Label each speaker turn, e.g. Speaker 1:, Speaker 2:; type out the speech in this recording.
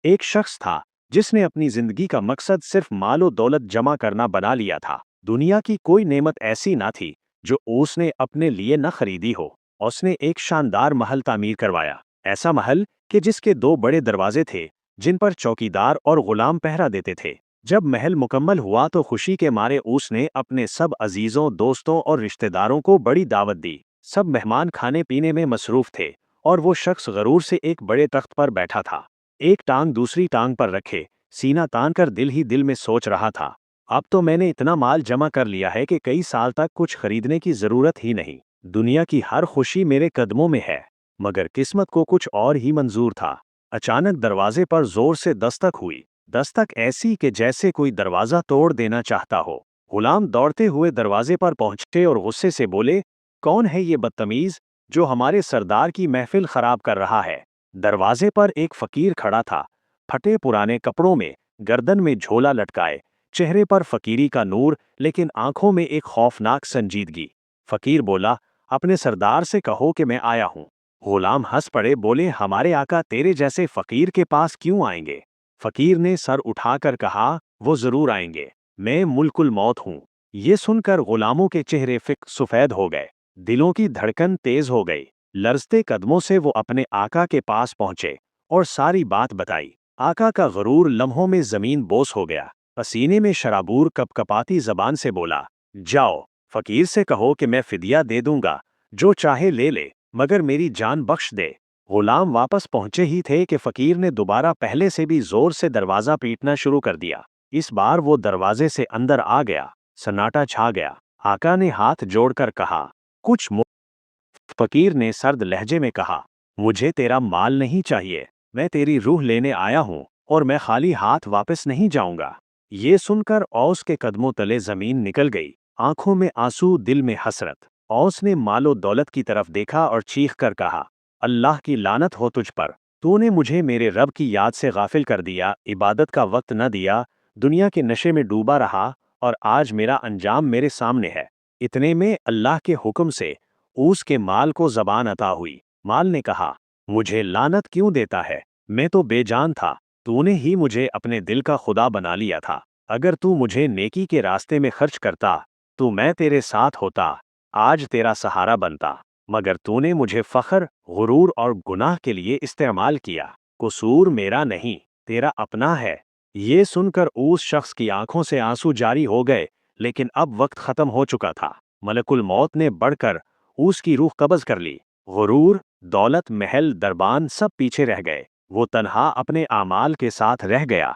Speaker 1: एक शख्स था जिसने अपनी जिंदगी का मकसद सिर्फ मालो दौलत जमा करना बना लिया था। दुनिया की कोई नेमत ऐसी ना थी जो उसने अपने लिए न खरीदी हो। उसने एक शानदार महल तामीर करवाया, ऐसा महल कि जिसके दो बड़े दरवाजे थे जिन पर चौकीदार और गुलाम पहरा देते थे। जब महल मुकम्मल हुआ तो खुशी के मारे उसने अपने सब अजीजों, दोस्तों और रिश्तेदारों को बड़ी दावत दी। सब मेहमान खाने पीने में मसरूफ थे और वो शख्स गरूर से एक बड़े तख्त पर बैठा था, एक टांग दूसरी टांग पर रखे, सीना तान कर दिल ही दिल में सोच रहा था, अब तो मैंने इतना माल जमा कर लिया है कि कई साल तक कुछ खरीदने की जरूरत ही नहीं। दुनिया की हर खुशी मेरे कदमों में है। मगर किस्मत को कुछ और ही मंजूर था। अचानक दरवाजे पर जोर से दस्तक हुई, दस्तक ऐसी कि जैसे कोई दरवाजा तोड़ देना चाहता हो। गुलाम दौड़ते हुए दरवाजे पर पहुंचे और गुस्से से बोले, कौन है ये बदतमीज जो हमारे सरदार की महफिल खराब कर रहा है? दरवाजे पर एक फकीर खड़ा था, फटे पुराने कपड़ों में, गर्दन में झोला लटकाए, चेहरे पर फकीरी का नूर लेकिन आंखों में एक खौफनाक संजीदगी। फकीर बोला, अपने सरदार से कहो कि मैं आया हूँ। गुलाम हंस पड़े, बोले, हमारे आका तेरे जैसे फकीर के पास क्यों आएंगे? फकीर ने सर उठाकर कहा, वो जरूर आएंगे, मैं मुल्कुल मौत हूँ। ये सुनकर गुलामों के चेहरे फिक सफेद हो गए, दिलों की धड़कन तेज हो गई। लरजते कदमों से वो अपने आका के पास पहुंचे और सारी बात बताई। आका का गरूर लम्हों में जमीन बोस हो गया। पसीने में शराबूर कपकपाती जबान से बोला, जाओ, फकीर से कहो कि मैं फिदिया दे दूंगा, जो चाहे ले ले, मगर मेरी जान बख्श दे। गुलाम वापस पहुंचे ही थे कि फकीर ने दोबारा पहले से भी जोर से दरवाजा पीटना शुरू कर दिया। इस बार वो दरवाजे से अंदर आ गया। सन्नाटा छा गया। आका ने हाथ जोड़कर कहा, कुछ फकीर ने सर्द लहजे में कहा, मुझे तेरा माल नहीं चाहिए, मैं तेरी रूह लेने आया हूँ और मैं खाली हाथ वापस नहीं जाऊंगा। ये सुनकर औस के कदमों तले जमीन निकल गई, आंखों में आंसू, दिल में हसरत। औस ने मालो दौलत की तरफ देखा और चीख कर कहा, अल्लाह की लानत हो तुझ पर, तूने मुझे मेरे रब की याद से गाफिल कर दिया, इबादत का वक्त न दिया, दुनिया के नशे में डूबा रहा और आज मेरा अंजाम मेरे सामने है। इतने में अल्लाह के हुक्म से ऊस के माल को जबान अता हुई। माल ने कहा, मुझे लानत क्यों देता है? मैं तो बेजान था, तूने ही मुझे अपने दिल का खुदा बना लिया था। अगर तू मुझे नेकी के रास्ते में खर्च करता तो मैं तेरे साथ होता, आज तेरा सहारा बनता। मगर तूने मुझे फख्र, गुरूर और गुनाह के लिए इस्तेमाल किया। कसूर मेरा नहीं, तेरा अपना है। ये सुनकर उस शख्स की आंखों से आंसू जारी हो गए, लेकिन अब वक्त खत्म हो चुका था। मलकुल मौत ने बढ़कर उसकी रूह कब्ज कर ली। गुरूर, दौलत, महल, दरबान सब पीछे रह गए। वो तन्हा अपने आमाल के साथ रह गया।